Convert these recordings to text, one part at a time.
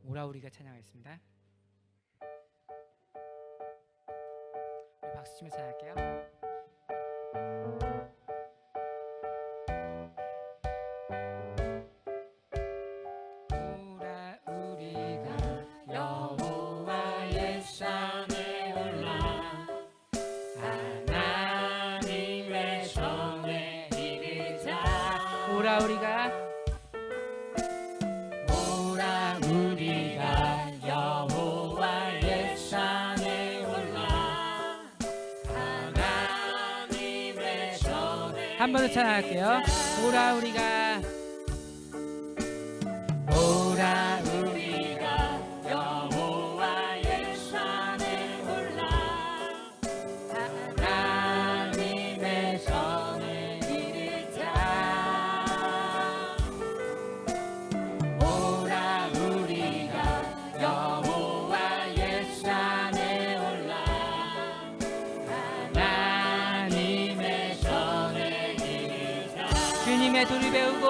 오라 우리가 찬양하겠습니다. 우리 박수 치면서 찬양할게요. 오라 우리가 여호와의 산에 올라 하나님의 손에 이르자. 오라 우리가 여호와의 산에 올라 하나님의 손에. 한 번 더 찬양할게요. 오라 우리가 여호와의 산에 올라 하나님의 손에 이르자. 오라 우리가 여호와의 산에 올라 하나님의 손에 이르자. 주님의 도를 배우고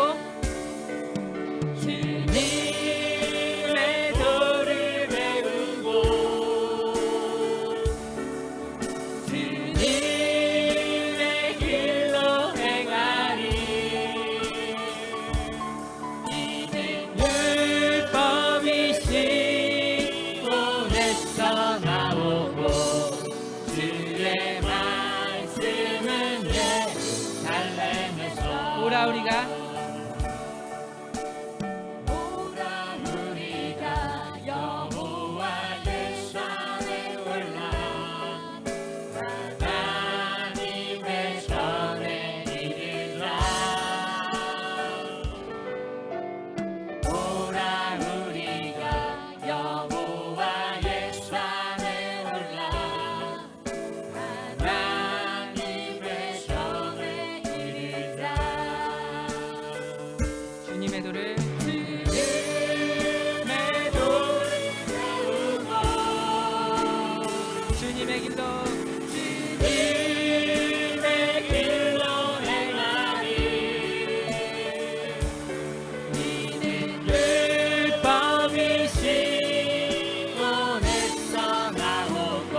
오라 우리가 여호와의 산에 올라 하나님의 손에 이르자. 오라 우리가 여호와의 산에 올라 하나님의 손에 이르자. 주님의 도를 주님의 길로 행하리. 이는 율법이 시온에서 나오고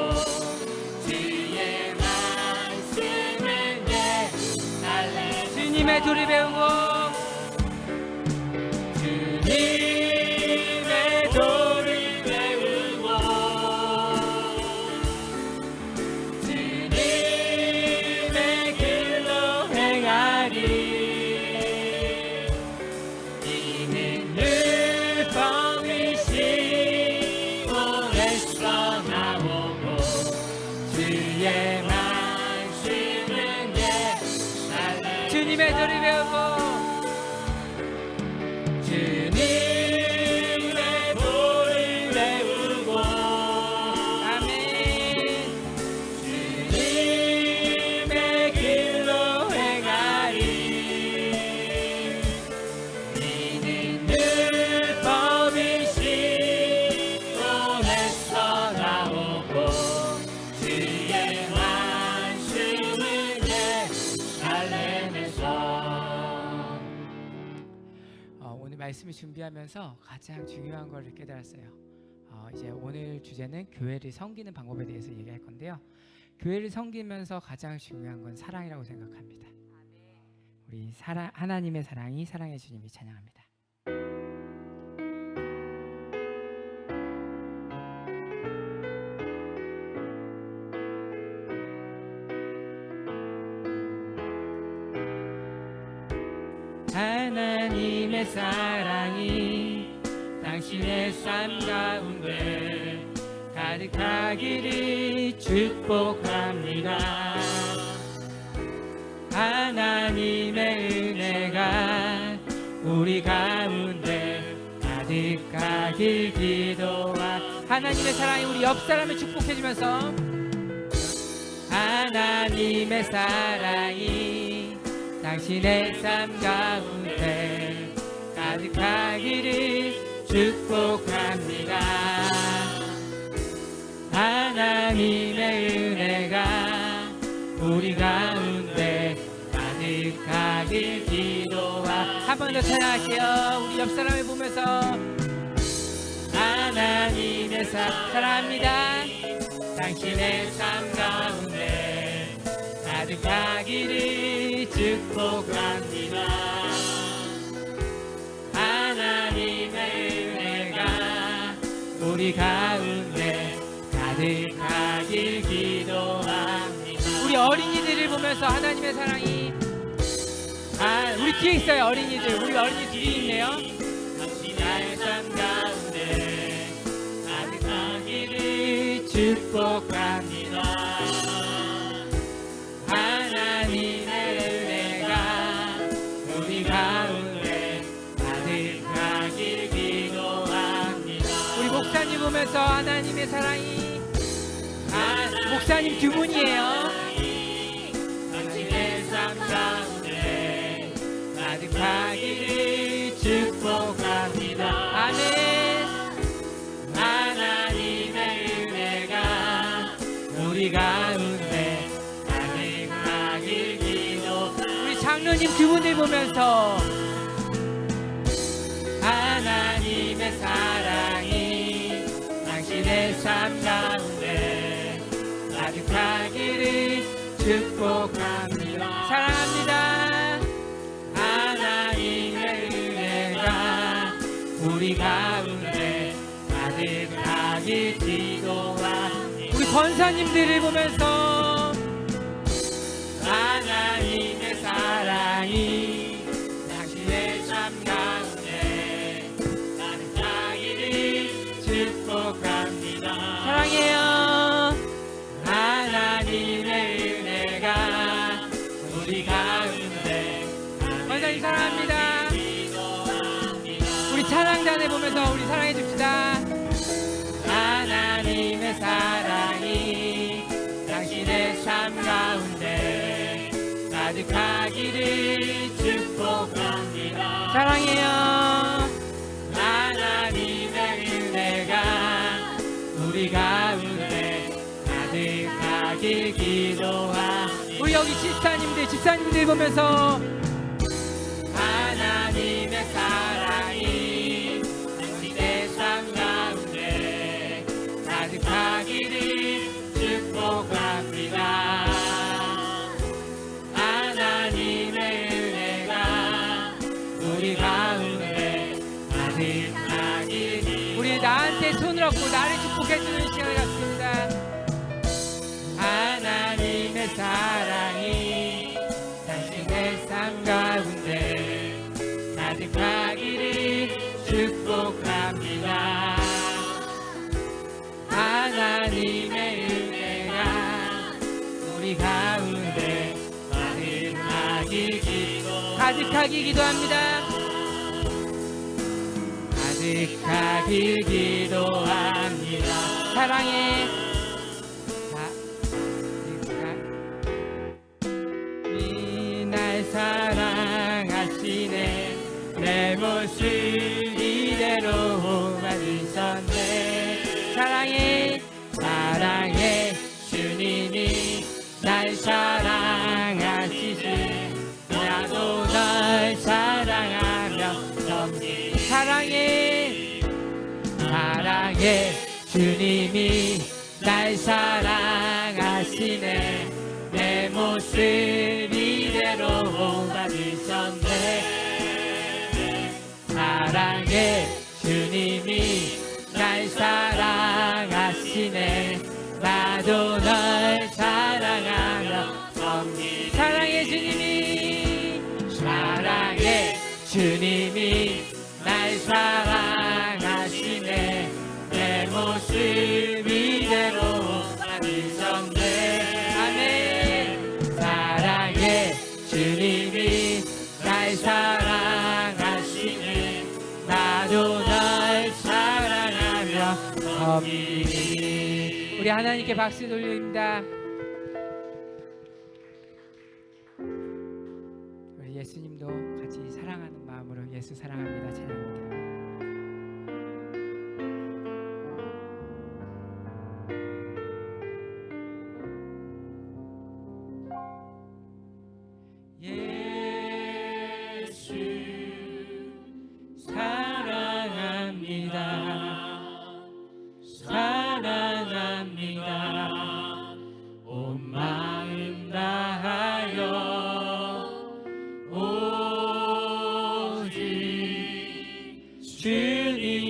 주의 말씀은 예루살렘. 주님의 도를 배우고 주님의 도를 배우고 주님의 길로 행하리. 이는 율법이 시온에서 나오고 주의 말씀은 예루살렘. 주님의 도를 배우고 주님의 도를 배우고 아멘. 주님의 길로 행하리. 이는 율법이 시온에서 나오고 주의 말씀은 예루살렘에서. 오늘 말씀을 준비하면서 가장 중요한 것을 깨달았어요. 이제 오늘 주제는 교회를 섬기는 방법에 대해서 얘기할 건데요. 교회를 섬기면서 가장 중요한 건 사랑이라고 생각합니다. 우리 하나님의 사랑이 사랑의 주님이 찬양합니다. 하나님의 사랑이 당신의 삶 가운데 가득하기를 축복합니다. 하나님의 은혜가 우리 가운데 가득하길 기도하. 하나님의 사랑이 우리 옆 사람을 축복해주면서 하나님의 사랑이 당신의 삶 가운데 가득하기를 축복합니다. 하나님의 은혜가 우리 가운데 가득하길 기도하. 한 번 더 찬양할게요. 우리 옆 사람을 보면서 하나님의 사랑합니다. 당신의 삶 가운데 가득하기를 축복합니다. 하나님의 은혜가 우리 가운데 가득하길 기도합니다. 우리 어린이들을 보면서 하나님의 사랑이 우리 뒤에 있어요. 어린이들, 우리 어린이 뒤에 있네요. 당신의 삶 가운데 가득하기를 축복합니다. 하나님의 은혜가 우리 가운데 가득하길 기도합니다. 우리 목사님 보면서 하나님의 사랑이 목사님 두 분이에요. 당신의 삶 가운데 가득하기를 축복합니다. 아멘. 하나님의 은혜가 우리 가운데 가득하길 기도. 우리 장로님 두 분들 보면서 하나님의 사랑이 당신의 삶 가운데 가득하기를 축복합니다. 사랑합니다. 하나님의 은혜가 우리 가운데 가득하길 기도합니다. 우리 권사님들을 보면서 하나님의 사랑이 당신의 삶 가운데 가득하기를 축복합니다. 사랑해요. 하나님의 은혜가 우리 가운데 권사님 사랑합니다. 우리 찬양단에 보면서 우리 사랑해 줍시다. 하나님의 사랑이 당신의 삶 가운데 가득하기를 축복합니다. 사랑해요. 하나님의 은혜가 우리 가운데 가득하길 기도합니다. 우리 여기 집사님들 보면서 하나님의 사랑이 당신의 삶 가운데 가득하기를 축복합니다. 하나님의 은혜가 우리 가운데 가득하기를. 우리 나한테 손을 얹고 나를 축복해주는 시간을 갖습니다. 하나님의 사랑이 당신의 삶 가운데 가득하기를 축복합니다. 하나님의 은혜가 우리 가운데 가득하길 기도합니다. 가득하길 기도합니다. 사랑해. 날 사랑하시네. 내 모습 이대로 만드셨네. 사랑해. 사랑해. 주님이 날 사랑하시지. 나도 널 사랑하며 섬기. 사랑해. 사랑해. 주님이 날 사랑하시네. 내 모습 이대로 받으셨네. 사랑해. 주님이 날 사랑하시네. 나도 널 사랑하며 섬기. 사랑해. 주님이. 사랑해. 주님이 날 사랑하시네. 내 모습 이대로 받으셨네. 아멘. 사랑해. 주님이 날 사랑하시네. 나도 널 사랑하며 섬기리. 우리 하나님께 박수 돌립니다. 우리 예수님도 같이 사랑하는 마음으로 예수 사랑합니다 찬양합니다. 예수 사랑합니다.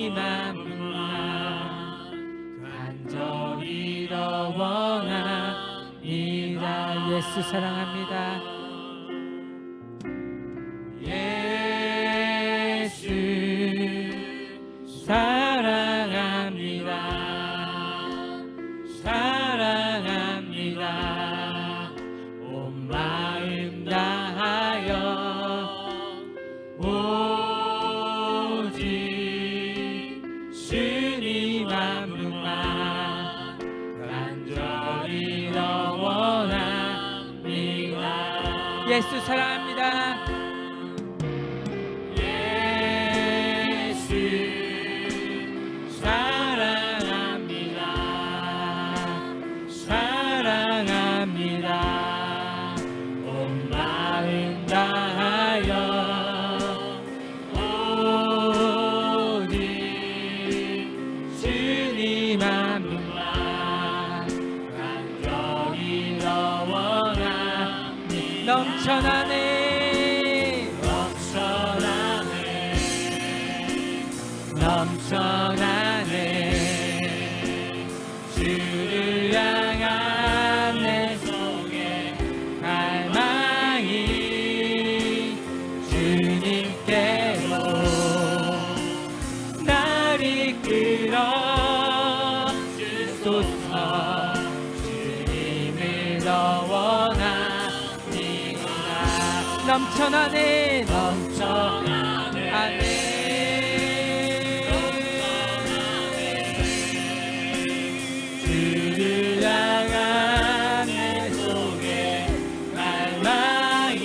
주님 만분만 간절히 더 원합니다. 예수 사랑합니다. 예수 사랑합니다. 사랑합니다. 온 마음 다하여 오직 주님 한 분만 간절히 더 원합니다. 예수 사랑합니다. 온 마음 다하여 오직 주님 한 분만 간절히 더 원합니다. 넘쳐나네 넘쳐나네 넘쳐나네 주를 향한 내 속에 갈망이 주님께로 날 이끌어 주소서. 주님을 더 원합니다. 넘쳐나네 넘쳐나네 주를 향한 내 속에 갈망이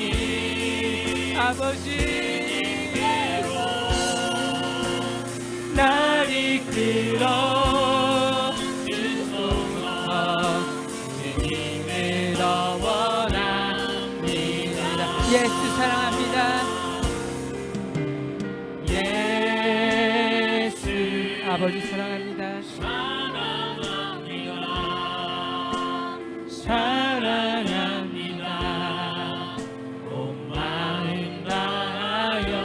아버지께로 날 이끌어 주소서. 주님을 더 원합니다. 예수 사랑합니다. 예수 아버지 사랑합니다. 사랑합니다. 온 마음 다하여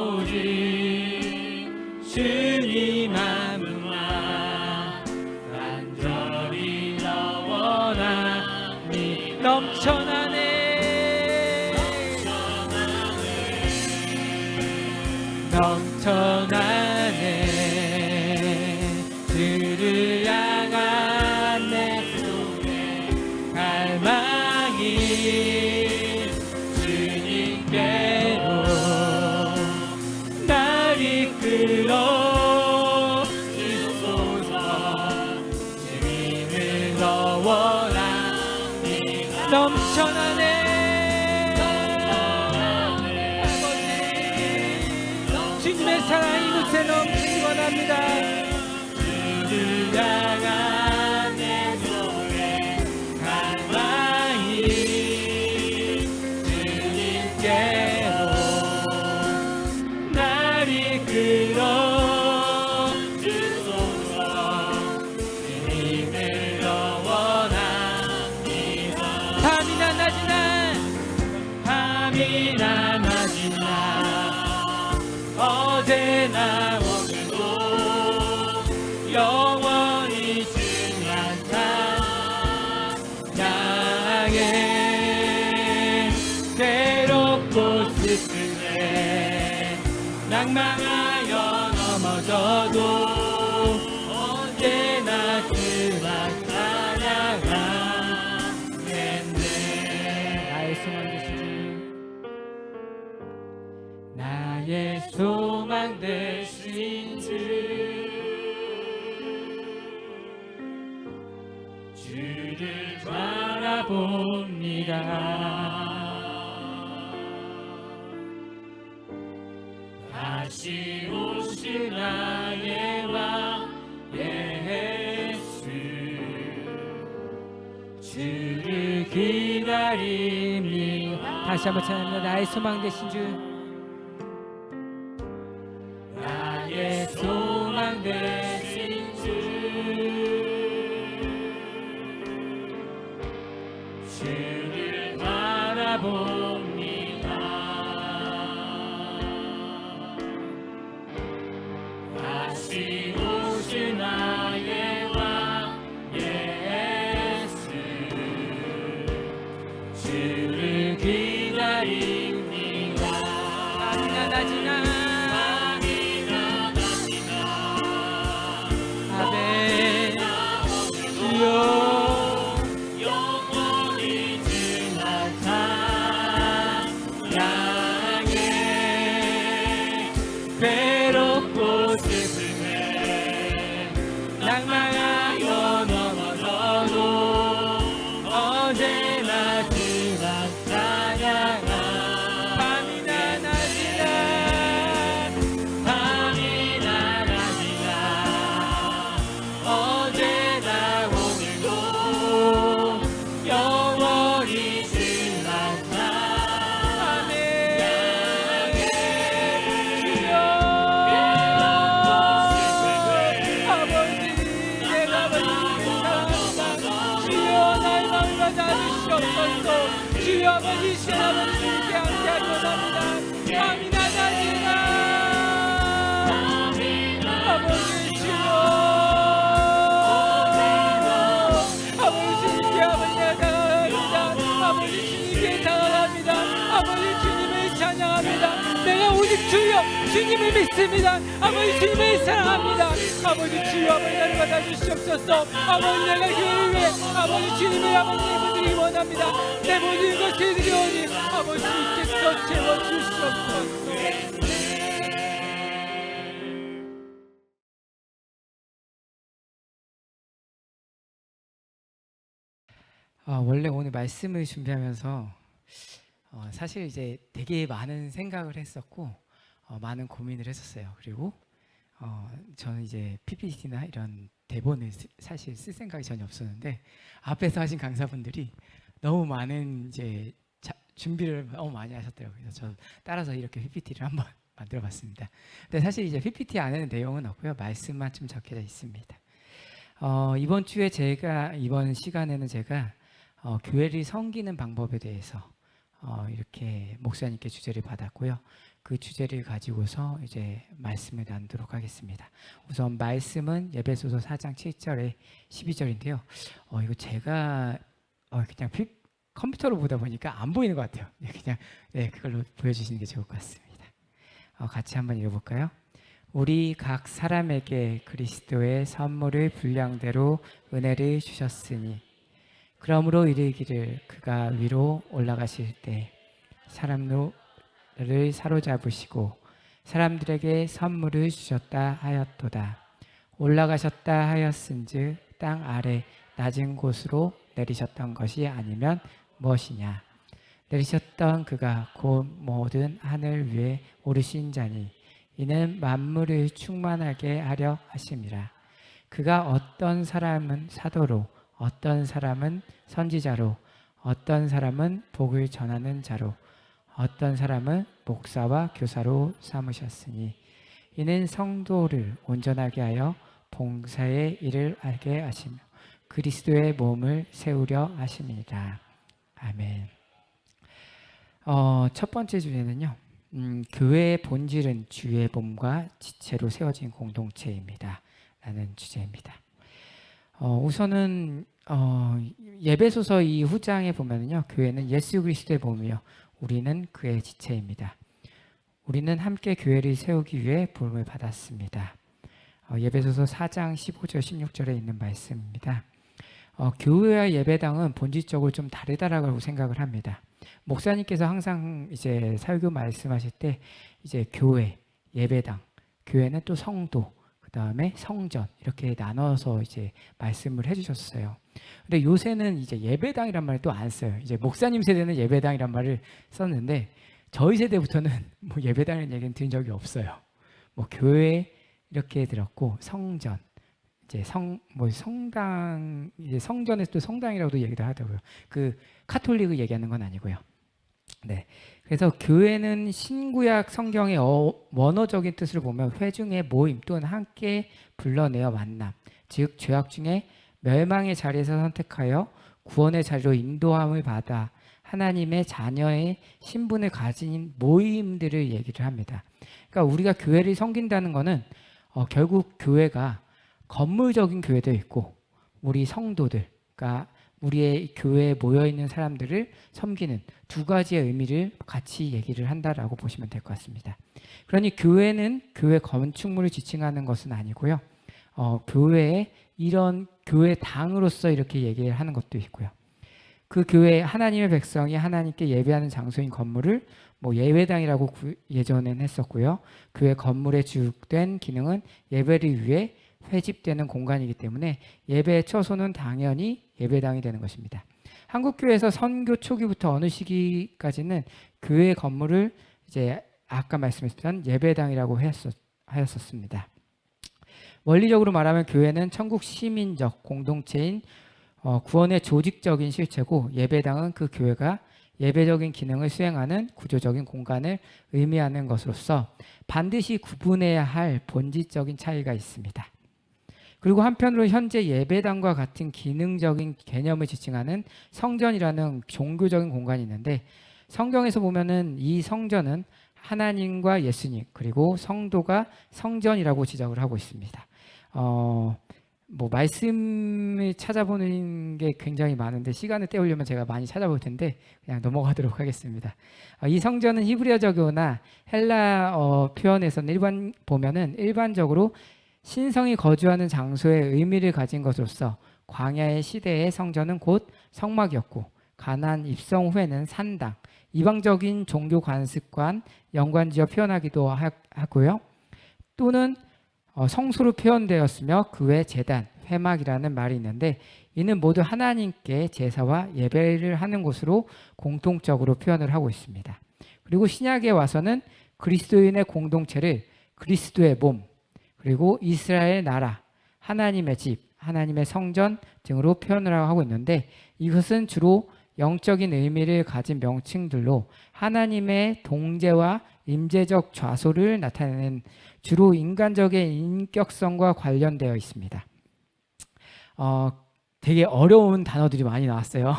오직 주님 한 분만 간절히 더 원합니다. 넘쳐나네 넘쳐나네 주를 향한 내 속에 갈망이 주님께로 날 이끌어 주소서. 주님을 더 원합니다. 넘쳐나네 아버지 주님의 사랑이 이곳에 넘치기 원합니다. 주를 향한 내 속에 갈망이 주님께로 날 이끌어 주소서. 주님을 더 원합니다. 밤이나 낮이나 밤이나 낮이나 어제나 오늘도 영원히 주만 찬양해. 괴롭고 슬플 때 낭망하여 넘어져도 언제나 주만 찬양하겠네. 나의 소망 되신 주 나의 소망 되신 주 주를 바라봅니다. 다시 오실 나의 왕 예수 주를 기다립니다. 다시 한번 찬양합니다. 나의 소망 되신 주 나의 소망 되신 주 주를 바라봅니다. 외롭고 슬픔에 낭만하여 넘어져도 언제나 주만 찬양하 밤이나 낮이나 밤이나 낮이나 언제나 오늘도 영원히 주만 찬양해 주여 아버지 내가 아버지를 사랑합니다. 주여 나의 마음을 받아주시옵소서. 주여 아버지 시간 아버지께 함께하기 원합니다. 밤이나 낮이나 아버지 주여 아버지 주님께 아버지 나아갑니다. 아버지 주님께 나아갑니다. 아버지 주님을 찬양합니다. 내가 오직 주여 주님을 믿습니다. 아버지 주님을 사랑합니다. 아버지 주여 아버지 나를 받아주시옵소서. 아버지 내가 교회를 위해 아버지 주님의 아버지 분들이 원합니다. 내 모든 것을 드리오니 아버지 주께서 채워주시옵소서. 원래 오늘 말씀을 준비하면서 사실 이제 되게 많은 생각을 했었고 많은 고민을 했었어요. 그리고 저는 이제 PPT나 이런 대본을 사실 쓸 생각이 전혀 없었는데 앞에서 하신 강사분들이 너무 많은 이제 준비를 너무 많이 하셨더라고요. 그래서 저 따라서 이렇게 PPT를 한번 만들어봤습니다. 근데 사실 이제 PPT 안에는 내용은 없고요. 말씀만 좀 적혀져 있습니다. 이번 주에 이번 시간에는 제가 교회를 섬기는 방법에 대해서 이렇게 목사님께 주제를 받았고요. 그 주제를 가지고서 이제 말씀을 나누도록 하겠습니다. 우선 말씀은 에베소서 4장 7절에 12절인데요. 이거 제가 그냥 컴퓨터로 보다 보니까 안 보이는 것 같아요. 그냥 그걸로 보여주시는 게 좋을 것 같습니다. 같이 한번 읽어볼까요? 우리 각 사람에게 그리스도의 선물을 분량대로 은혜를 주셨으니 그러므로 이르기를 그가 위로 올라가실 때 사람들을 사로잡으시고 사람들에게 선물을 주셨다 하였도다. 올라가셨다 하였은즉 땅 아래 낮은 곳으로 내리셨던 것이 아니면 무엇이냐. 내리셨던 그가 곧 모든 하늘 위에 오르신 자니 이는 만물을 충만하게 하려 하심이라. 그가 어떤 사람은 사도로 어떤 사람은 선지자로 어떤 사람은 복을 전하는 자로 어떤 사람은 목사와 교사로 삼으셨으니 이는 성도를 온전하게 하여 봉사의 일을 알게 하시며 그리스도의 몸을 세우려 하심이라. 아멘. 첫 번째 주제는요. 교회의 본질은 주의 몸과 지체로 세워진 공동체입니다. 라는 주제입니다. 우선은 예배소서 이 후장에 보면요, 교회는 예수 그리스도의 몸이요 우리는 그의 지체입니다. 우리는 함께 교회를 세우기 위해 부름을 받았습니다. 예배소서 4장 15절 16절에 있는 말씀입니다. 교회와 예배당은 본질적으로 좀 다르다라고 생각을 합니다. 목사님께서 항상 이제 설교 말씀하실 때 이제 교회, 예배당, 교회는 또 성도, 그 다음에 성전 이렇게 나눠서 이제 말씀을 해주셨어요. 근데 요새는 이제 예배당이란 말을 또 안 써요. 이제 목사님 세대는 예배당이란 말을 썼는데 저희 세대부터는 뭐 예배당이라는 얘기는 들은 적이 없어요. 뭐 교회 이렇게 들었고 성전, 이제 성당, 이제 성전에서 또 성당이라고도 얘기도 하더라고요. 그 카톨릭을 얘기하는 건 아니고요. 네. 그래서 교회는 신구약 성경의 원어적인 뜻을 보면 회중의 모임 또는 함께 불러내어 만남, 즉 죄악 중에 멸망의 자리에서 선택하여 구원의 자리로 인도함을 받아 하나님의 자녀의 신분을 가진 모임들을 얘기를 합니다. 그러니까 우리가 교회를 섬긴다는 것은 결국 교회가 건물적인 교회도 있고 우리 성도들, 그러니까 우리의 교회에 모여있는 사람들을 섬기는 두 가지의 의미를 같이 얘기를 한다라고 보시면 될 것 같습니다. 그러니 교회는 교회 건축물을 지칭하는 것은 아니고요. 교회에 이런 교회 당으로서 이렇게 얘기를 하는 것도 있고요. 그 교회 하나님의 백성이 하나님께 예배하는 장소인 건물을 뭐 예배당이라고 예전엔 했었고요. 교회 건물의 주된 기능은 예배를 위해 회집되는 공간이기 때문에 예배의 처소는 당연히 예배당이 되는 것입니다. 한국교회에서 선교 초기부터 어느 시기까지는 교회 건물을 이제 아까 말씀했던 예배당이라고 하였었습니다. 원리적으로 말하면 교회는 천국 시민적 공동체인 구원의 조직적인 실체고, 예배당은 그 교회가 예배적인 기능을 수행하는 구조적인 공간을 의미하는 것으로서 반드시 구분해야 할 본질적인 차이가 있습니다. 그리고 한편으로 현재 예배당과 같은 기능적인 개념을 지칭하는 성전이라는 종교적인 공간이 있는데, 성경에서 보면은 이 성전은 하나님과 예수님 그리고 성도가 성전이라고 지적을 하고 있습니다. 뭐 말씀을 찾아보는 게 굉장히 많은데 시간을 때우려면 제가 많이 찾아볼 텐데 그냥 넘어가도록 하겠습니다. 이 성전은 히브리어적이나 헬라 표현에서는 일반적으로 신성이 거주하는 장소의 의미를 가진 것으로서 광야의 시대의 성전은 곧 성막이었고, 가나안 입성 후에는 산당, 이방적인 종교 관습관, 연관지어 표현하기도 하고요. 또는 성소로 표현되었으며 그 외 제단, 회막이라는 말이 있는데, 이는 모두 하나님께 제사와 예배를 하는 곳으로 공통적으로 표현을 하고 있습니다. 그리고 신약에 와서는 그리스도인의 공동체를 그리스도의 몸, 그리고 이스라엘 나라, 하나님의 집, 하나님의 성전 등으로 표현을 하고 있는데, 이것은 주로 영적인 의미를 가진 명칭들로 하나님의 동재와 임재적 좌소를 나타내는 주로 인간적인 인격성과 관련되어 있습니다. 되게 어려운 단어들이 많이 나왔어요.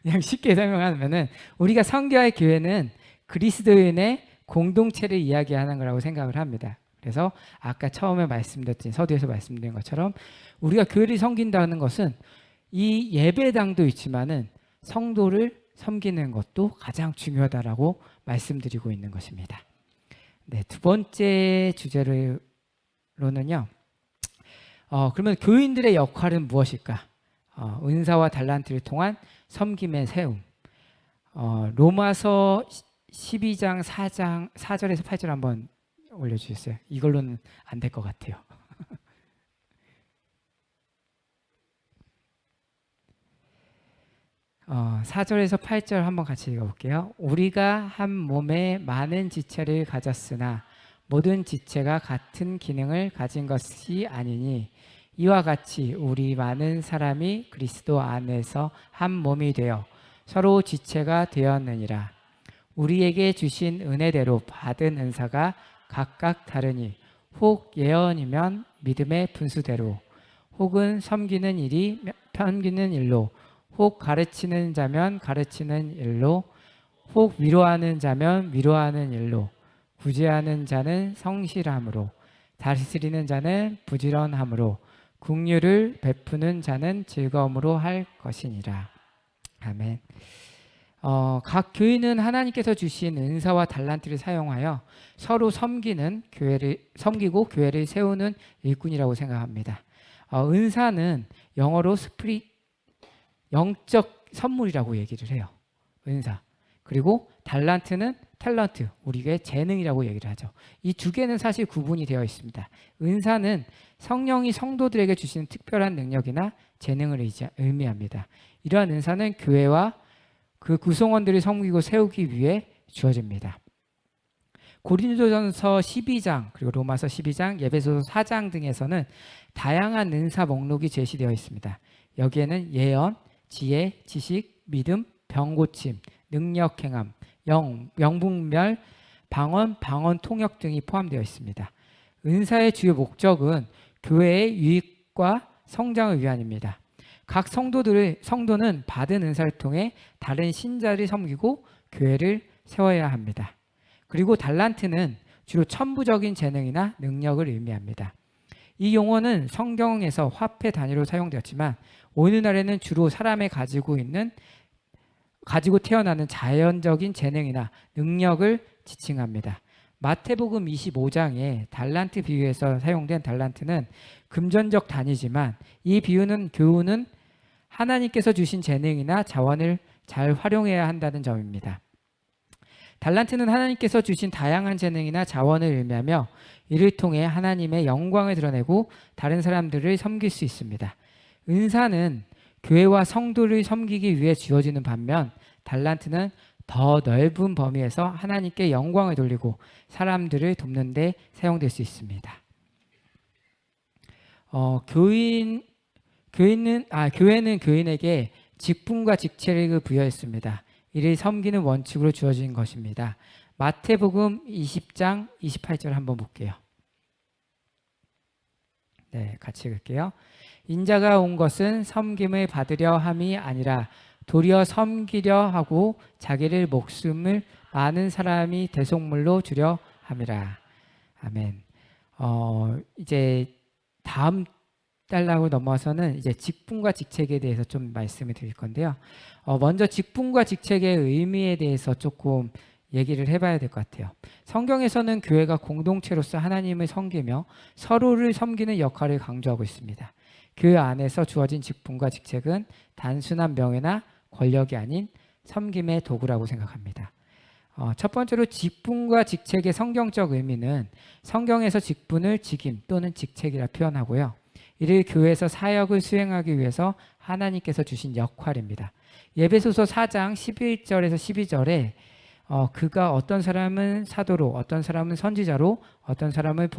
그냥 쉽게 설명하면은 우리가 선교할 교회는 그리스도인의 공동체를 이야기하는 거라고 생각을 합니다. 그래서 아까 처음에 말씀드렸던 서두에서 말씀드린 것처럼 우리가 교회를 섬긴다는 것은 이 예배당도 있지만은 성도를 섬기는 것도 가장 중요하다라고 말씀드리고 있는 것입니다. 네, 두 번째 주제로는요. 그러면 교인들의 역할은 무엇일까? 은사와 달란트를 통한 섬김의 세움. 로마서 12장 4절에서 8절 한번 올려주셨어요. 이걸로는 안 될 것 같아요. 4절에서 8절 한번 같이 읽어볼게요. 우리가 한 몸에 많은 지체를 가졌으나 모든 지체가 같은 기능을 가진 것이 아니니 이와 같이 우리 많은 사람이 그리스도 안에서 한 몸이 되어 서로 지체가 되었느니라. 우리에게 주신 은혜대로 받은 은사가 각각 다르니 혹 예언이면 믿음의 분수대로, 혹은 섬기는 일이 섬기는 일로, 혹 가르치는 자면 가르치는 일로, 혹 위로하는 자면 위로하는 일로, 구제하는 자는 성실함으로, 다스리는 자는 부지런함으로, 긍휼을 베푸는 자는 즐거움으로 할 것이니라. 아멘. 각 교인은 하나님께서 주신 은사와 달란트를 사용하여 서로 섬기고 교회를 세우는 일꾼이라고 생각합니다. 은사는 영어로 영적 선물이라고 얘기를 해요. 은사. 그리고 달란트는 탤런트, 우리의 재능이라고 얘기를 하죠. 이 두 개는 사실 구분이 되어 있습니다. 은사는 성령이 성도들에게 주시는 특별한 능력이나 재능을 의미합니다. 이러한 은사는 교회와 그 구성원들을 섬기고 세우기 위해 주어집니다. 고린도전서 12장 그리고 로마서 12장, 에베소서 4장 등에서는 다양한 은사 목록이 제시되어 있습니다. 여기에는 예언, 지혜, 지식, 믿음, 병고침, 능력 행함, 영분별, 방언 통역 등이 포함되어 있습니다. 은사의 주요 목적은 교회의 유익과 성장을 위함입니다. 각 성도는 받은 은사를 통해 다른 신자를 섬기고 교회를 세워야 합니다. 그리고 달란트는 주로 천부적인 재능이나 능력을 의미합니다. 이 용어는 성경에서 화폐 단위로 사용되었지만 오늘날에는 주로 사람이 가지고 태어나는 자연적인 재능이나 능력을 지칭합니다. 마태복음 25장에 달란트 비유에서 사용된 달란트는 금전적 단위지만 이 교훈은 하나님께서 주신 재능이나 자원을 잘 활용해야 한다는 점입니다. 달란트는 하나님께서 주신 다양한 재능이나 자원을 의미하며 이를 통해 하나님의 영광을 드러내고 다른 사람들을 섬길 수 있습니다. 은사는 교회와 성도를 섬기기 위해 주어지는 반면 달란트는 더 넓은 범위에서 하나님께 영광을 돌리고 사람들을 돕는 데 사용될 수 있습니다. 교회는 교인에게 직분과 직책을 부여했습니다. 이를 섬기는 원칙으로 주어진 것입니다. 마태복음 20장 28절 한번 볼게요. 네, 같이 읽을게요. 인자가 온 것은 섬김을 받으려 함이 아니라 도리어 섬기려 하고 자기를 목숨을 많은 사람이 대속물로 주려 함이라. 아멘. 이제 다음 달라고 넘어서는 이제 직분과 직책에 대해서 좀 말씀을 드릴 건데요. 먼저 직분과 직책의 의미에 대해서 조금 얘기를 해봐야 될 것 같아요. 성경에서는 교회가 공동체로서 하나님을 섬기며 서로를 섬기는 역할을 강조하고 있습니다. 교회 안에서 주어진 직분과 직책은 단순한 명예나 권력이 아닌 섬김의 도구라고 생각합니다. 첫 번째로 직분과 직책의 성경적 의미는 성경에서 직분을 직임 또는 직책이라 표현하고요. 이를 교회에서 사역을 수행하기 위해서 하나님께서 주신 역할입니다. 에베소서 4장 11절에서 12절에 그가 어떤 사람은 사도로, 어떤 사람은 선지자로, 어떤 사람은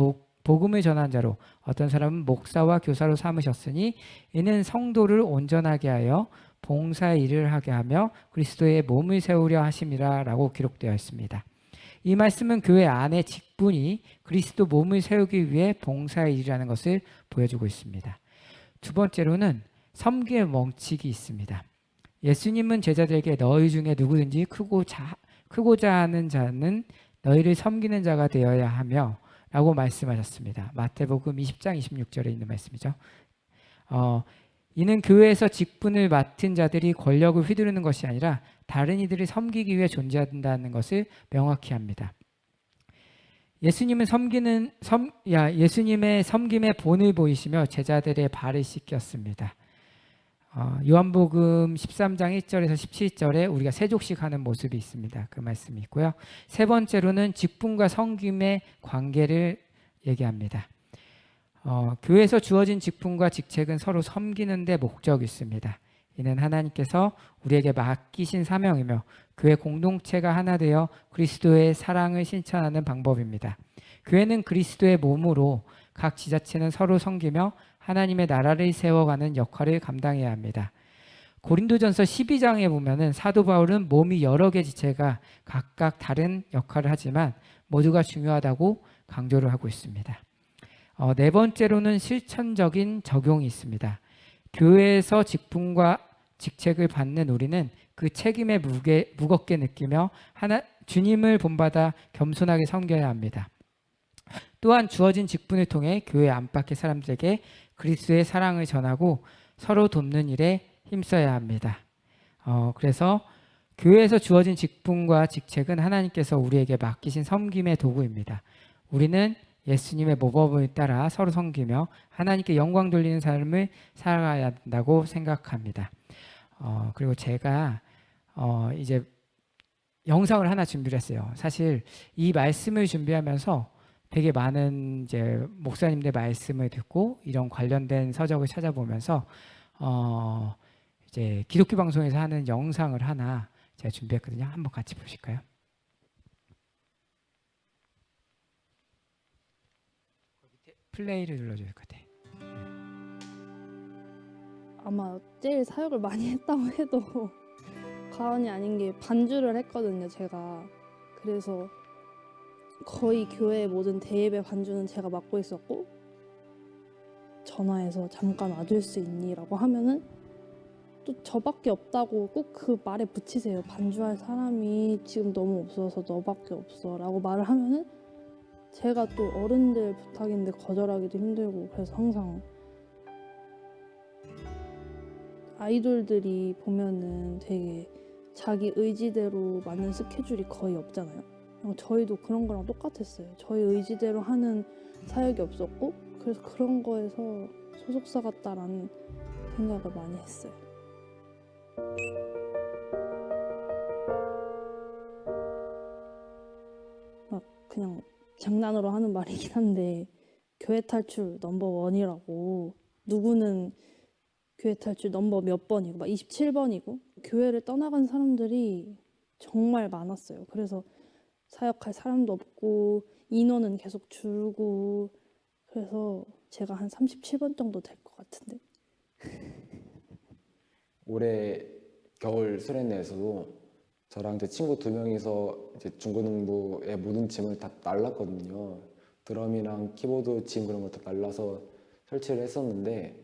복음을 전한 자로, 어떤 사람은 목사와 교사로 삼으셨으니 이는 성도를 온전하게 하여 봉사의 일을 하게 하며 그리스도의 몸을 세우려 하심이라 라고 기록되어 있습니다. 이 말씀은 교회 안의 직분이 그리스도 몸을 세우기 위해 봉사의 일이라는 것을 보여주고 있습니다. 두 번째로는 섬김의 원칙이 있습니다. 예수님은 제자들에게 너희 중에 누구든지 크고자 하는 자는 너희를 섬기는 자가 되어야 하며 라고 말씀하셨습니다. 마태복음 20장 26절에 있는 말씀이죠. 이는 교회에서 직분을 맡은 자들이 권력을 휘두르는 것이 아니라 다른 이들을 섬기기 위해 존재한다는 것을 명확히 합니다. 예수님의 섬김의 본을 보이시며 제자들의 발을 씻겼습니다. 요한복음 13장 1절에서 17절에 우리가 세족식 하는 모습이 있습니다. 그 말씀이 있고요. 세 번째로는 직분과 섬김의 관계를 얘기합니다. 교회에서 주어진 직분과 직책은 서로 섬기는 데 목적이 있습니다. 이는 하나님께서 우리에게 맡기신 사명이며 교회 공동체가 하나 되어 그리스도의 사랑을 실천하는 방법입니다. 교회는 그리스도의 몸으로 각 지자체는 서로 섬기며 하나님의 나라를 세워가는 역할을 감당해야 합니다. 고린도전서 12장에 보면은 사도 바울은 몸이 여러 개 지체가 각각 다른 역할을 하지만 모두가 중요하다고 강조를 하고 있습니다. 네 번째로는 실천적인 적용이 있습니다. 교회에서 직분과 직책을 받는 우리는 그 책임의 무겁게 느끼며 주님을 본받아 겸손하게 섬겨야 합니다. 또한 주어진 직분을 통해 교회 안팎의 사람들에게 그리스도의 사랑을 전하고 서로 돕는 일에 힘써야 합니다. 그래서 교회에서 주어진 직분과 직책은 하나님께서 우리에게 맡기신 섬김의 도구입니다. 우리는 예수님의 모범을 따라 서로 섬기며 하나님께 영광 돌리는 삶을 살아가야 한다고 생각합니다. 그리고 제가 이제 영상을 하나 준비를 했어요. 사실 이 말씀을 준비하면서 되게 많은 이제 목사님들 말씀을 듣고 이런 관련된 서적을 찾아보면서 이제 기독교 방송에서 하는 영상을 하나 제가 준비했거든요. 한번 같이 보실까요? 플레이를 눌러줘야 것 같아. 아마 제일 사역을 많이 했다고 해도 과언이 아닌 게 반주를 했거든요, 제가. 그래서 거의 교회의 모든 대예배 반주는 제가 맡고 있었고, 전화해서 잠깐 와줄 수 있니? 라고 하면은 또 저밖에 없다고 꼭 그 말에 붙이세요. 반주할 사람이 지금 너무 없어서 너밖에 없어 라고 말을 하면은 제가 또 어른들 부탁인데 거절하기도 힘들고, 그래서 항상 아이돌들이 보면은 되게 자기 의지대로 맞는 스케줄이 거의 없잖아요. 저희도 그런 거랑 똑같았어요. 저희 의지대로 하는 사역이 없었고, 그래서 그런 거에서 소속사 같다라는 생각을 많이 했어요. 그냥 장난으로 하는 말이긴 한데 교회 탈출 넘버 원이라고 누구는 교회 탈출 넘버 몇 번이고 막 27번이고 교회를 떠나간 사람들이 정말 많았어요. 그래서 사역할 사람도 없고 인원은 계속 줄고 그래서 제가 한 37번 정도 될 것 같은데 올해 겨울 수련회에서도 저랑 제 친구 2명이서 이제 중고등부의 모든 짐을 다 날랐거든요. 드럼이랑 키보드 짐 그런 걸 다 날라서 설치를 했었는데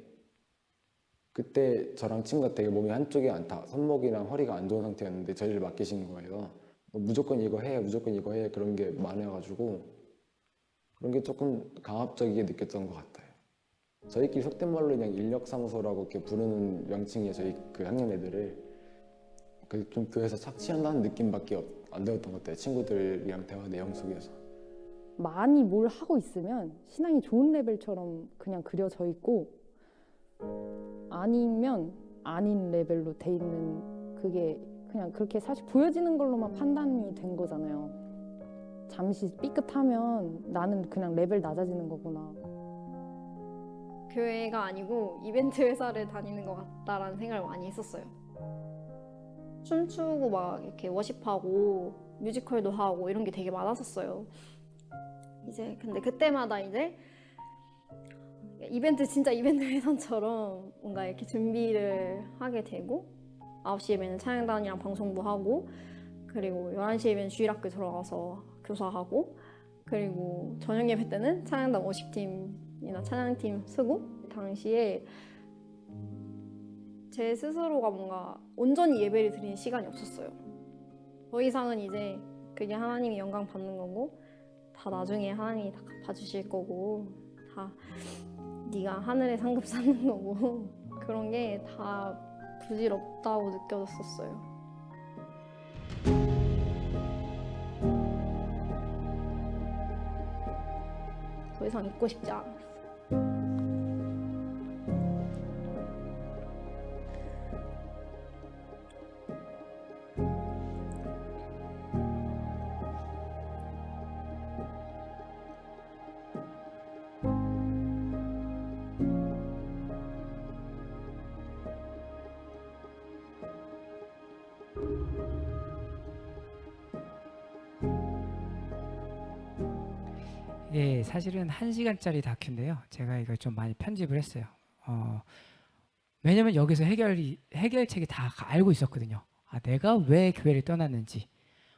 그때 저랑 친구가 되게 몸이 한쪽이 손목이랑 허리가 안 좋은 상태였는데 저희를 맡기신 거예요. 뭐 무조건 이거 해, 무조건 이거 해 그런 게 많아가지고 그런 게 조금 강압적이게 느꼈던 것 같아요. 저희끼리 속된 말로 그냥 인력사무소라고 이렇게 부르는 명칭이에요. 저희 그 학년 애들을 좀 교회에서 착취한다는 느낌밖에 안 들었던 것 같아요. 친구들이랑 대화 내용 속에서. 많이 뭘 하고 있으면 신앙이 좋은 레벨처럼 그냥 그려져 있고 아니면 아닌 레벨로 돼 있는 그게 그냥 그렇게 사실 보여지는 걸로만 판단이 된 거잖아요. 잠시 삐끗하면 나는 그냥 레벨 낮아지는 거구나. 교회가 아니고 이벤트 회사를 다니는 것 같다라는 생각을 많이 했었어요. 춤추고 막 이렇게 워십하고 뮤지컬도 하고 이런 게 되게 많았었어요. 이제 근데 그때마다 이제 진짜 이벤트 회사처럼 뭔가 이렇게 준비를 하게 되고 9시에는 찬양단이랑 방송부 하고 그리고 11시에는 주일학교 들어가서 교사하고 그리고 저녁 예배 때는 찬양단 워십팀이나 찬양팀 쓰고 당시에 제 스스로가 뭔가 온전히 예배를 드리는 시간이 없었어요. 더 이상은 이제 그게 하나님이 영광 받는 거고 다 나중에 하나님이 다 갚아주실 거고 다 네가 하늘에 상급 쌓는 거고 그런 게 다 부질없다고 느껴졌었어요. 더 이상 있고 싶지 않았어요. 예, 사실은 1시간짜리 다큐인데요. 제가 이걸 좀 많이 편집을 했어요. 왜냐면 여기서 해결책이 다 알고 있었거든요. 아, 내가 왜 교회를 떠났는지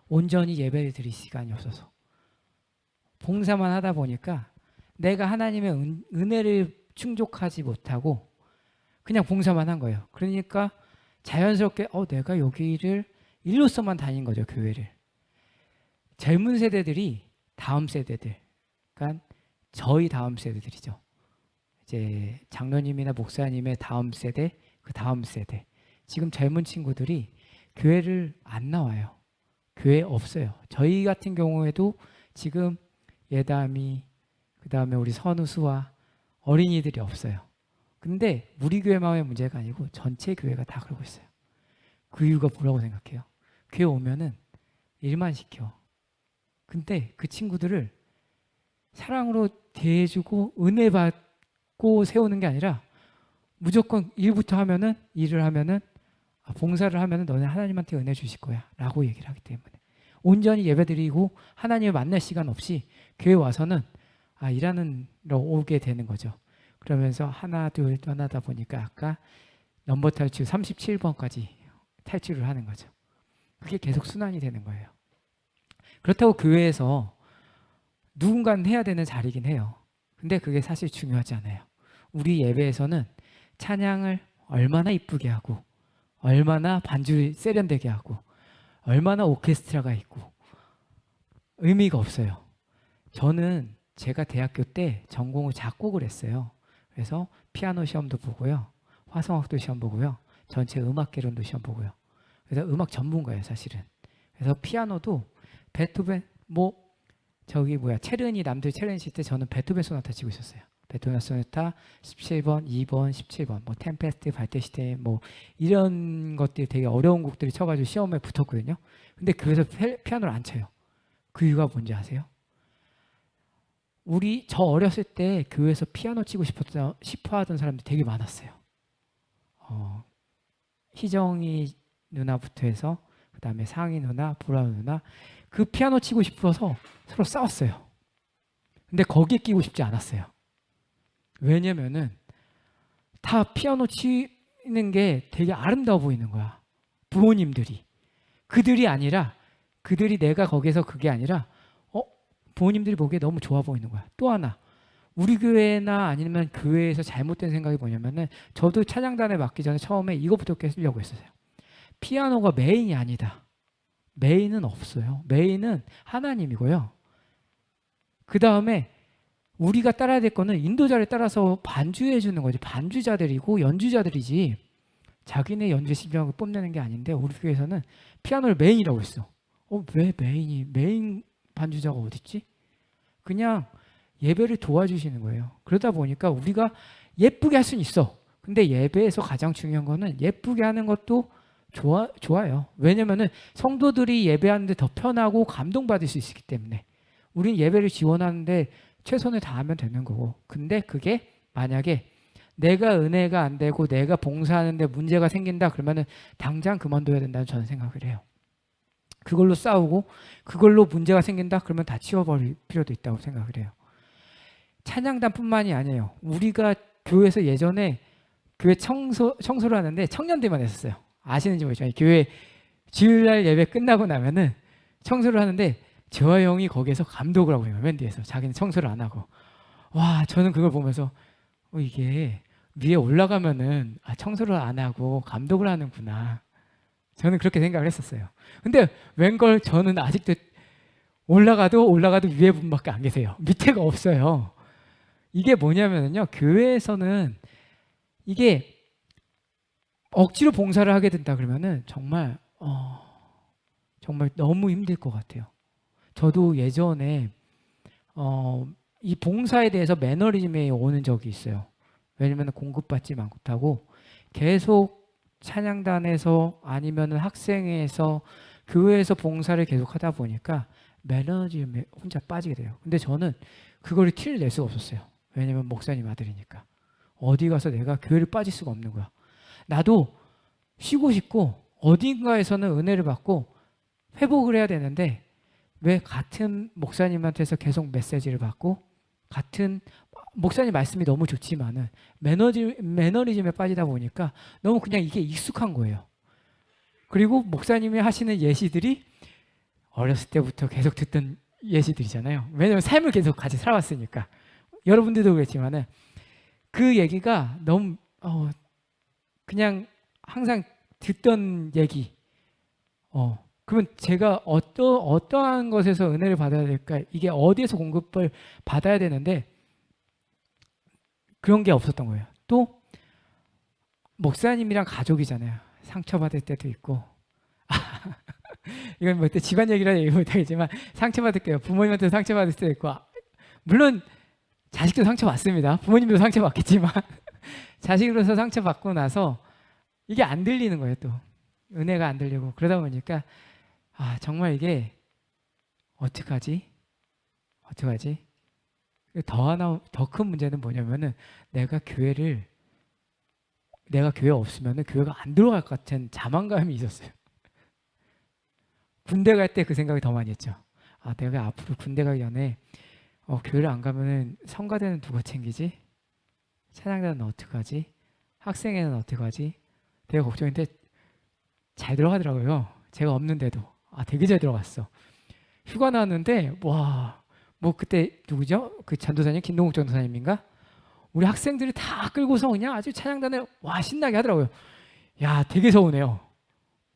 온전히 예배를 드릴 시간이 없어서 봉사만 하다 보니까 내가 하나님의 은혜를 충족하지 못하고 그냥 봉사만 한 거예요. 그러니까 자연스럽게 내가 여기를 일로서만 다닌 거죠, 교회를. 젊은 세대들이 다음 세대들, 그러니까 저희 다음 세대들이죠. 이제 장로님이나 목사님의 다음 세대, 그 다음 세대. 지금 젊은 친구들이 교회를 안 나와요. 교회 없어요. 저희 같은 경우에도 지금 예담이, 그 다음에 우리 선우수와 어린이들이 없어요. 근데 우리 교회만의 문제가 아니고 전체 교회가 다 그러고 있어요. 그 이유가 뭐라고 생각해요? 교회 오면은 일만 시켜. 근데 그 친구들을 사랑으로 대해주고 은혜 받고 세우는 게 아니라 무조건 일을 하면은 봉사를 하면은 너네 하나님한테 은혜 주실 거야 라고 얘기를 하기 때문에 온전히 예배드리고 하나님을 만날 시간 없이 교회 와서는 일하는러 오게 되는 거죠. 그러면서 하나 둘 떠나다 보니까 아까 넘버 탈출 37번까지 탈출을 하는 거죠. 그게 계속 순환이 되는 거예요. 그렇다고 교회에서 누군가는 해야 되는 자리긴 해요. 근데 그게 사실 중요하지 않아요. 우리 예배에서는 찬양을 얼마나 이쁘게 하고 얼마나 반주 세련되게 하고 얼마나 오케스트라가 있고 의미가 없어요. 저는 제가 대학교 때 전공을 작곡을 했어요. 그래서 피아노 시험도 보고요. 화성학도 시험 보고요. 전체 음악개론도 시험 보고요. 그래서 음악 전문가예요, 사실은. 그래서 피아노도 베토벤 체르니 남들 체르니 칠 때 저는 베토벤 소나타 치고 있었어요. 베토벤 소나타 17번, 2번, 17번, 템페스트, 발테시테 이런 것들이 되게 어려운 곡들이 쳐가지고 시험에 붙었거든요. 근데 그래서 피아노를 안 쳐요. 그 이유가 뭔지 아세요? 저 어렸을 때 교회에서 피아노 치고 싶어 하던 사람들이 되게 많았어요. 희정이 누나부터 해서 그다음에 상희 누나, 보라 누나 그 피아노 치고 싶어서 서로 싸웠어요. 근데 거기에 끼고 싶지 않았어요. 왜냐면은 다 피아노 치는 게 되게 아름다워 보이는 거야. 부모님들이. 그들이 내가 거기서 그게 아니라 부모님들이 보기에 너무 좋아 보이는 거야. 또 하나 우리 교회나 아니면 교회에서 잘못된 생각이 뭐냐면은 저도 찬양단에 맡기 전에 처음에 이것부터 깨려고 했어요. 피아노가 메인이 아니다. 메인은 없어요. 메인은 하나님이고요. 그 다음에 우리가 따라야 될 거는 인도자를 따라서 반주해 주는 거지. 반주자들이고 연주자들이지 자기네 연주 실력을 뽐내는 게 아닌데 우리 교회에서는 피아노를 메인이라고 했어. 왜 메인 반주자가 어딨지? 그냥 예배를 도와주시는 거예요. 그러다 보니까 우리가 예쁘게 할 수는 있어. 근데 예배에서 가장 중요한 거는 예쁘게 하는 것도 좋아요. 왜냐면은 성도들이 예배하는데 더 편하고 감동받을 수 있기 때문에 우리는 예배를 지원하는데 최선을 다하면 되는 거고. 근데 그게 만약에 내가 은혜가 안 되고 내가 봉사하는데 문제가 생긴다 그러면은 당장 그만둬야 된다는 저는 생각을 해요. 그걸로 싸우고 그걸로 문제가 생긴다 그러면 다 치워버릴 필요도 있다고 생각을 해요. 찬양단뿐만이 아니에요. 우리가 교회에서 예전에 교회 청소를 하는데 청년들만 했었어요. 아시는지 모르지만 교회 주일날 예배 끝나고 나면은 청소를 하는데 저와 형이 거기에서 감독을 하고 있는 거예요. 맨 뒤에서 자기는 청소를 안 하고. 와, 저는 그걸 보면서 이게 위에 올라가면은 청소를 안 하고 감독을 하는구나. 저는 그렇게 생각을 했었어요. 근데 웬걸 저는 아직도 올라가도 위에 분밖에 안 계세요. 밑에가 없어요. 이게 뭐냐면요. 교회에서는 이게 억지로 봉사를 하게 된다 그러면은 정말 너무 힘들 것 같아요. 저도 예전에 이 봉사에 대해서 매너리즘에 오는 적이 있어요. 왜냐면 공급받지 못하고 계속 찬양단에서 아니면 학생회에서 교회에서 봉사를 계속 하다 보니까 매너리즘에 혼자 빠지게 돼요. 근데 저는 그거를 티를 낼 수가 없었어요. 왜냐면 목사님 아들이니까. 어디 가서 내가 교회를 빠질 수가 없는 거야. 나도 쉬고 싶고 어딘가에서는 은혜를 받고 회복을 해야 되는데 왜 같은 목사님한테서 계속 메시지를 받고 같은 목사님 말씀이 너무 좋지만은 매너리즘에 빠지다 보니까 너무 그냥 이게 익숙한 거예요. 그리고 목사님이 하시는 예시들이 어렸을 때부터 계속 듣던 예시들이잖아요. 왜냐하면 삶을 계속 같이 살아왔으니까. 여러분들도 그렇지만은 그 얘기가 너무 그냥 항상 듣던 얘기. 그러면 제가 어떠한 것에서 은혜를 받아야 될까? 이게 어디에서 공급을 받아야 되는데 그런 게 없었던 거예요. 또 목사님이랑 가족이잖아요. 상처받을 때도 있고 이건 뭐 집안 얘기라 얘기 못하겠지만 상처받을게요. 부모님한테 상처받을 때도 있고 물론 자식도 상처받습니다. 부모님도 상처받겠지만 자식으로서 상처받고 나서 이게 안 들리는 거예요. 또 은혜가 안 들리고 그러다 보니까 정말 이게 어떡하지? 더 큰 문제는 뭐냐면은 내가 교회 없으면은 교회가 안 들어갈 것 같은 자만감이 있었어요. 군대 갈 때 그 생각이 더 많이 했죠. 내가 앞으로 군대 가기 전에 교회를 안 가면은 성가대는 누가 챙기지? 찬양단은 어떡하지? 학생회는 어떡하지? 되게 걱정인데 잘 들어가더라고요. 제가 없는데도 되게 잘 들어갔어. 휴가 나왔는데 뭐 그때 누구죠? 그 전도사님 김동욱 전도사님인가? 우리 학생들이 다 끌고서 그냥 아주 찬양단을 신나게 하더라고요. 야, 되게 서운해요.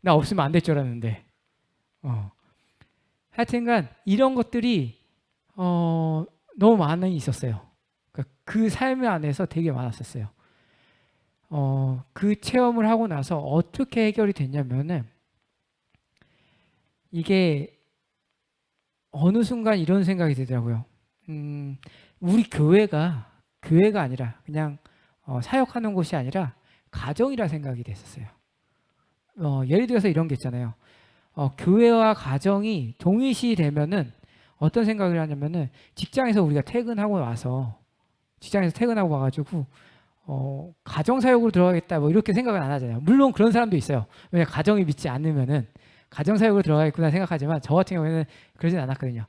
나 없으면 안 될 줄 알았는데. 하여튼간 이런 것들이 너무 많이 있었어요. 그러니까 그 삶 안에서 되게 많았었어요. 그 체험을 하고 나서 어떻게 해결이 됐냐면은 이게 어느 순간 이런 생각이 들더라고요. 우리 교회가 아니라 그냥 사역하는 곳이 아니라 가정이라 생각이 됐었어요. 예를 들어서 이런 게 있잖아요. 교회와 가정이 동일시 되면은 어떤 생각을 하냐면은 직장에서 우리가 퇴근하고 와가지고 가정사역으로 들어가겠다 뭐 이렇게 생각은 안 하잖아요. 물론 그런 사람도 있어요. 왜냐 가정이 믿지 않으면은 가정사역으로 들어가겠구나 생각하지만 저 같은 경우에는 그러진 않았거든요.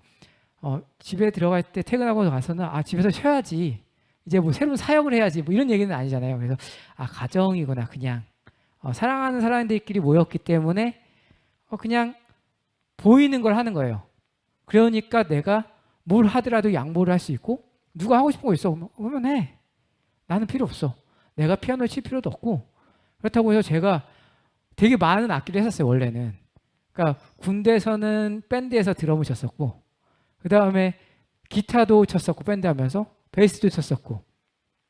집에 들어갈 때 퇴근하고 와서는 집에서 쉬어야지. 이제 뭐 새로운 사역을 해야지 뭐 이런 얘기는 아니잖아요. 그래서 가정이구나 그냥 사랑하는 사람들끼리 모였기 때문에 그냥 보이는 걸 하는 거예요. 그러니까 내가 뭘 하더라도 양보를 할 수 있고 누가 하고 싶은 거 있어 그러면 해. 나는 필요 없어. 내가 피아노를 칠 필요도 없고 그렇다고 해서 제가 되게 많은 악기를 했었어요. 원래는. 그러니까 군대에서는 밴드에서 드럼을 쳤었고 그 다음에 기타도 쳤었고 밴드 하면서 베이스도 쳤었고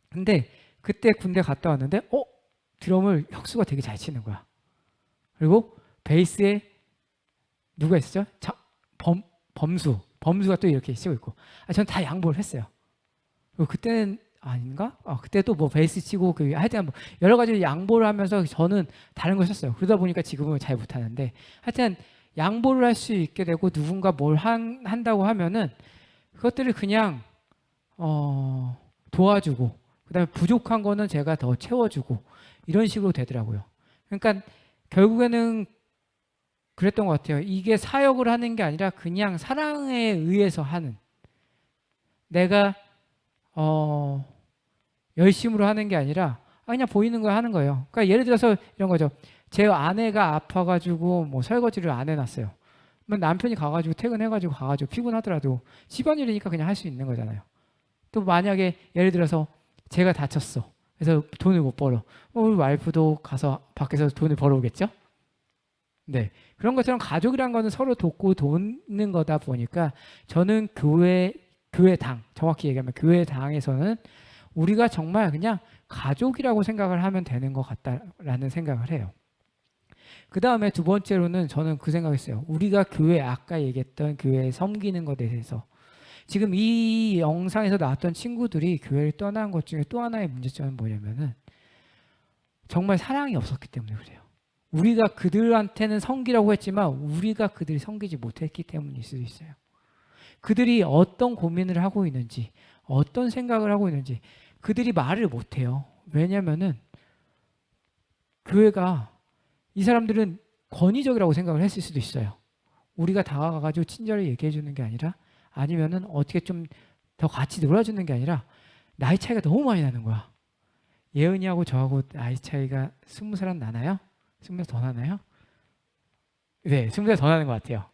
근데 그때 군대 갔다 왔는데 드럼을 혁수가 되게 잘 치는 거야. 그리고 베이스에 누가 있었죠? 범수가 또 이렇게 치고 있고 전 다 양보를 했어요. 그리고 그때는 아닌가? 그때 또 뭐 베이스 치고 하여튼 뭐 여러 가지 양보를 하면서 저는 다른 걸 썼어요. 그러다 보니까 지금은 잘 못하는데 하여튼 양보를 할 수 있게 되고 누군가 뭘 한다고 하면은 그것들을 그냥 도와주고 그다음에 부족한 거는 제가 더 채워주고 이런 식으로 되더라고요. 그러니까 결국에는 그랬던 것 같아요. 이게 사역을 하는 게 아니라 그냥 사랑에 의해서 하는 내가 열심으로 하는 게 아니라 그냥 보이는 거 하는 거예요. 그러니까 예를 들어서 이런 거죠. 제 아내가 아파가지고 뭐 설거지를 안 해놨어요. 그러면 남편이 가가지고 퇴근해가지고 가가지고 피곤하더라도 집안일이니까 그냥 할 수 있는 거잖아요. 또 만약에 예를 들어서 제가 다쳤어. 그래서 돈을 못 벌어. 우리 와이프도 가서 밖에서 돈을 벌어오겠죠? 네. 그런 것처럼 가족이란 거는 서로 돕고 돕는 거다 보니까 저는 교회당, 정확히 얘기하면 교회당에서는 우리가 정말 그냥 가족이라고 생각을 하면 되는 것 같다라는 생각을 해요. 그 다음에 두 번째로는 저는 그 생각했어요. 우리가 아까 얘기했던 교회에 섬기는 것에 대해서 지금 이 영상에서 나왔던 친구들이 교회를 떠난 것 중에 또 하나의 문제점은 뭐냐면은 정말 사랑이 없었기 때문에 그래요. 우리가 그들한테는 섬기라고 했지만 우리가 그들이 섬기지 못했기 때문일 수도 있어요. 그들이 어떤 고민을 하고 있는지 어떤 생각을 하고 있는지 그들이 말을 못해요. 왜냐면은 교회가 이 사람들은 권위적이라고 생각을 했을 수도 있어요. 우리가 다가가가지고 친절히 얘기해 주는 게 아니라 아니면은 어떻게 좀 더 같이 놀아주는 게 아니라 나이 차이가 너무 많이 나는 거야. 예은이하고 저하고 나이 차이가 20살은 나나요? 20살 더 나나요? 네, 20살 더 나는 것 같아요.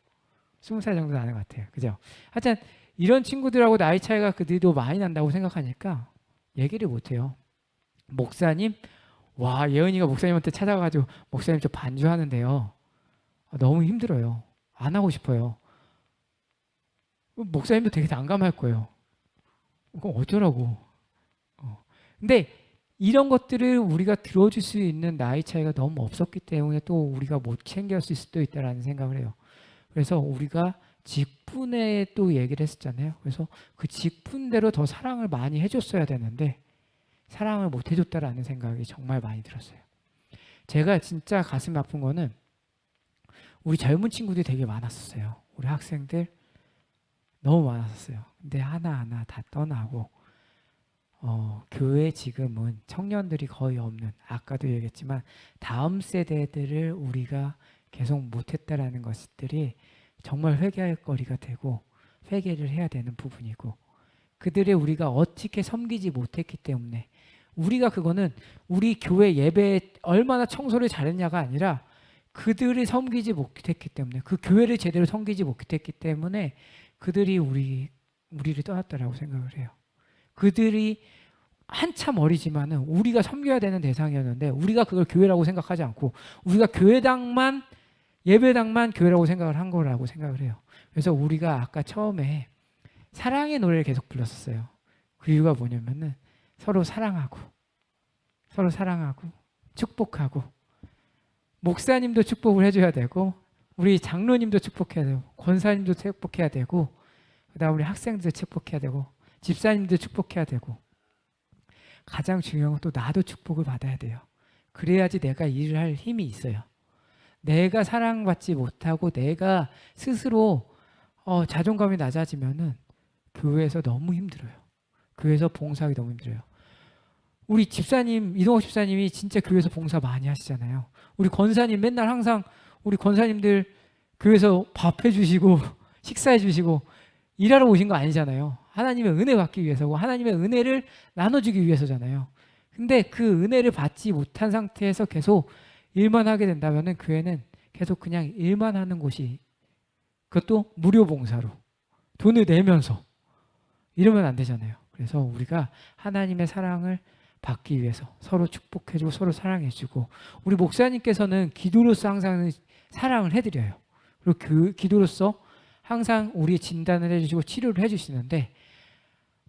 20살 정도 나는 것 같아요. 그죠? 하여튼 이런 친구들하고 나이 차이가 그들도 많이 난다고 생각하니까 얘기를 못해요. 목사님, 와 예은이가 목사님한테 찾아가가지고 목사님 저 반주하는데요. 너무 힘들어요. 안 하고 싶어요. 목사님도 되게 난감할 거예요. 그럼 어쩌라고. 근데 이런 것들을 우리가 들어줄 수 있는 나이 차이가 너무 없었기 때문에 또 우리가 못 챙겼을 수도 있다라는 생각을 해요. 그래서 우리가 직분에 또 얘기를 했었잖아요. 그래서 그 직분대로 더 사랑을 많이 해줬어야 되는데 사랑을 못 해줬다라는 생각이 정말 많이 들었어요. 제가 진짜 가슴 아픈 거는 우리 젊은 친구들이 되게 많았었어요. 우리 학생들 너무 많았었어요. 근데 하나하나 다 떠나고 교회 지금은 청년들이 거의 없는 아까도 얘기했지만 다음 세대들을 우리가 계속 못했다라는 것들이 정말 회개할 거리가 되고 회개를 해야 되는 부분이고 그들의 우리가 어떻게 섬기지 못했기 때문에 우리가 그거는 우리 교회 예배에 얼마나 청소를 잘했냐가 아니라 그들이 섬기지 못했기 때문에 그 교회를 제대로 섬기지 못했기 때문에 그들이 우리를 떠났다라고 생각을 해요. 그들이 한참 어리지만은 우리가 섬겨야 되는 대상이었는데 우리가 그걸 교회라고 생각하지 않고 우리가 교회당만 예배당만 교회라고 생각을 한 거라고 생각을 해요. 그래서 우리가 아까 처음에 사랑의 노래를 계속 불렀었어요. 그 이유가 뭐냐면은 서로 사랑하고 축복하고 목사님도 축복을 해줘야 되고 우리 장로님도 축복해야 되고 권사님도 축복해야 되고 그다음 우리 학생들도 축복해야 되고 집사님도 축복해야 되고 가장 중요한 건 또 나도 축복을 받아야 돼요. 그래야지 내가 일을 할 힘이 있어요. 내가 사랑받지 못하고 내가 스스로 자존감이 낮아지면은 교회에서 너무 힘들어요. 교회에서 봉사하기 너무 힘들어요. 우리 집사님, 이동욱 집사님이 진짜 교회에서 봉사 많이 하시잖아요. 우리 권사님 맨날 항상 우리 권사님들 교회에서 밥 해주시고 식사해 주시고 일하러 오신 거 아니잖아요. 하나님의 은혜 받기 위해서고 하나님의 은혜를 나눠주기 위해서잖아요. 근데 그 은혜를 받지 못한 상태에서 계속 일만 하게 된다면 교회는 계속 그냥 일만 하는 곳이, 그것도 무료 봉사로 돈을 내면서 이러면 안 되잖아요. 그래서 우리가 하나님의 사랑을 받기 위해서 서로 축복해주고 서로 사랑해주고, 우리 목사님께서는 기도로서 항상 사랑을 해드려요. 그리고 그 기도로서 항상 우리의 진단을 해주시고 치료를 해주시는데,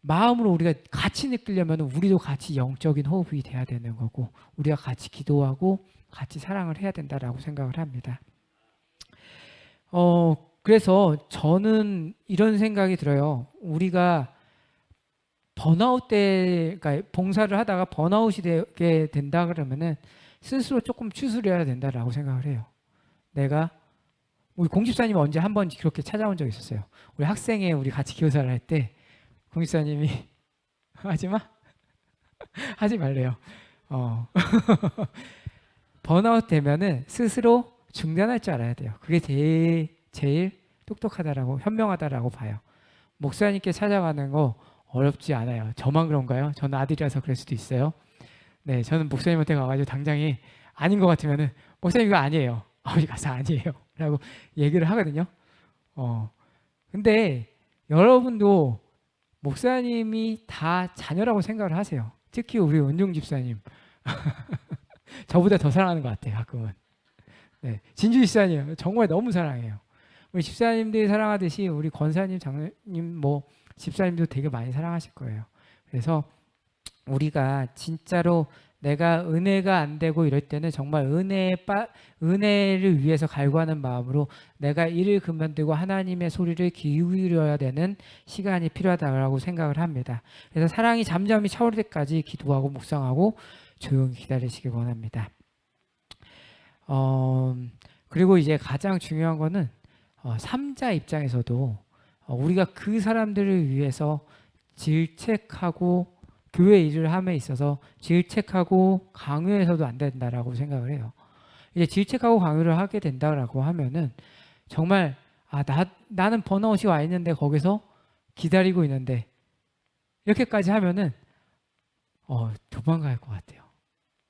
마음으로 우리가 같이 느끼려면 우리도 같이 영적인 호흡이 돼야 되는 거고 우리가 같이 기도하고 같이 사랑을 해야 된다라고 생각을 합니다. 그래서 저는 이런 생각이 들어요. 우리가 번아웃 때, 그러니까 봉사를 하다가 번아웃이 되게 된다 그러면은 스스로 조금 추스려야 된다라고 생각을 해요. 우리 공집사님 언제 한번 그렇게 찾아온 적 있었어요. 우리 학생회 우리 같이 교사를 할 때 공집사님이 하지 마, 하지 말래요. 번아웃 되면은 스스로 중단할 줄 알아야 돼요. 그게 제일 똑똑하다라고, 현명하다라고 봐요. 목사님께 찾아가는 거 어렵지 않아요. 저만 그런가요? 저는 아들이라서 그럴 수도 있어요. 네, 저는 목사님한테 가가지고 당장에 아닌 것 같으면은 목사님 이거 아니에요. 아버지 가서 아니에요. 라고 얘기를 하거든요. 근데 여러분도 목사님이 다 자녀라고 생각을 하세요. 특히 우리 은종 집사님. 저보다 더 사랑하는 것 같아요, 가끔은. 네, 진주 집사님 정말 너무 사랑해요. 우리 집사님들이 사랑하듯이 우리 권사님, 장로님, 집사님도 되게 많이 사랑하실 거예요. 그래서 우리가 진짜로 내가 은혜가 안 되고 이럴 때는 정말 은혜를 위해서 갈구하는 마음으로 내가 일을 그만두고 하나님의 소리를 기울여야 되는 시간이 필요하다고 생각을 합니다. 그래서 사랑이 잠잠히 차오를 때까지 기도하고 묵상하고 조용히 기다리시기 원합니다. 그리고 이제 가장 중요한 거는 삼자 입장에서도 우리가 그 사람들을 위해서 질책하고 교회 일을 함에 있어서 질책하고 강요해서도 안 된다라고 생각을 해요. 이제 질책하고 강요를 하게 된다라고 하면은 정말 나는 번아웃이 와 있는데 거기서 기다리고 있는데 이렇게까지 하면은 도망갈 것 같아요.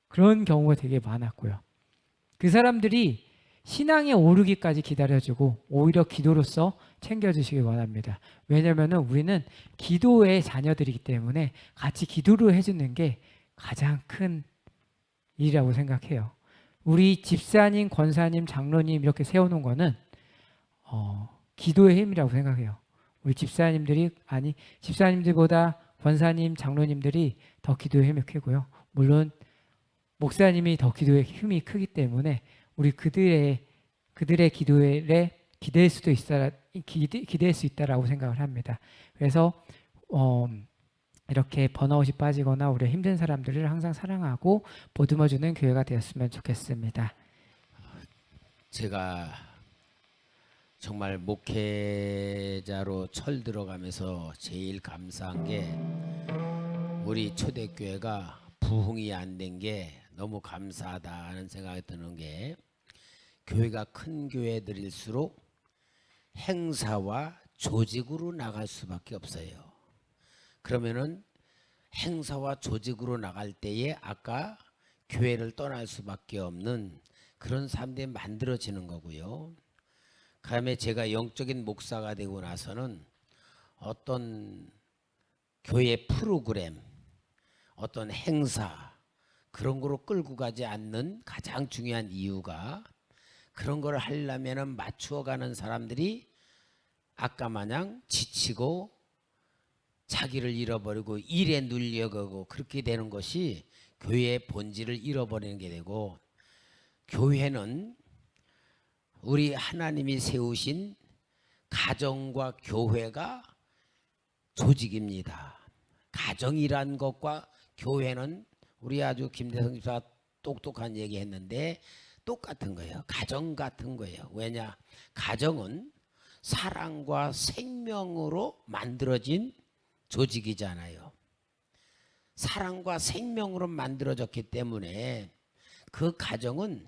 그런 경우가 되게 많았고요. 그 사람들이 신앙에 오르기까지 기다려주고 오히려 기도로서 챙겨주시기 원합니다. 왜냐하면 우리는 기도의 자녀들이기 때문에 같이 기도를 해주는 게 가장 큰 일이라고 생각해요. 우리 집사님, 권사님, 장로님 이렇게 세워놓은 거는 기도의 힘이라고 생각해요. 우리 집사님들보다 권사님, 장로님들이 더 기도의 힘이 크고요. 물론 목사님이 더 기도의 힘이 크기 때문에 우리 그들의 기도에 기대할 수 있다라고 생각을 합니다. 그래서 이렇게 번아웃이 빠지거나 우리 힘든 사람들을 항상 사랑하고 보듬어주는 교회가 되었으면 좋겠습니다. 제가 정말 목회자로 철 들어가면서 제일 감사한 게 우리 초대교회가 부흥이 안 된 게 너무 감사하다 하는 생각이 드는 게, 교회가 큰 교회들일수록 행사와 조직으로 나갈 수밖에 없어요. 그러면은 행사와 조직으로 나갈 때에 아까 교회를 떠날 수밖에 없는 그런 사람들이 만들어지는 거고요. 그다음에 제가 영적인 목사가 되고 나서는 어떤 교회 프로그램, 어떤 행사 그런 거로 끌고 가지 않는 가장 중요한 이유가, 그런 걸 하려면은 맞추어가는 사람들이 아까 마냥 지치고 자기를 잃어버리고 일에 눌려가고 그렇게 되는 것이 교회의 본질을 잃어버리는 게 되고, 교회는 우리 하나님이 세우신 가정과 교회가 조직입니다. 가정이란 것과 교회는, 우리 아주 김대성 집사가 똑똑한 얘기 했는데 똑같은 거예요. 가정 같은 거예요. 왜냐? 가정은 사랑과 생명으로 만들어진 조직이잖아요. 사랑과 생명으로 만들어졌기 때문에 그 가정은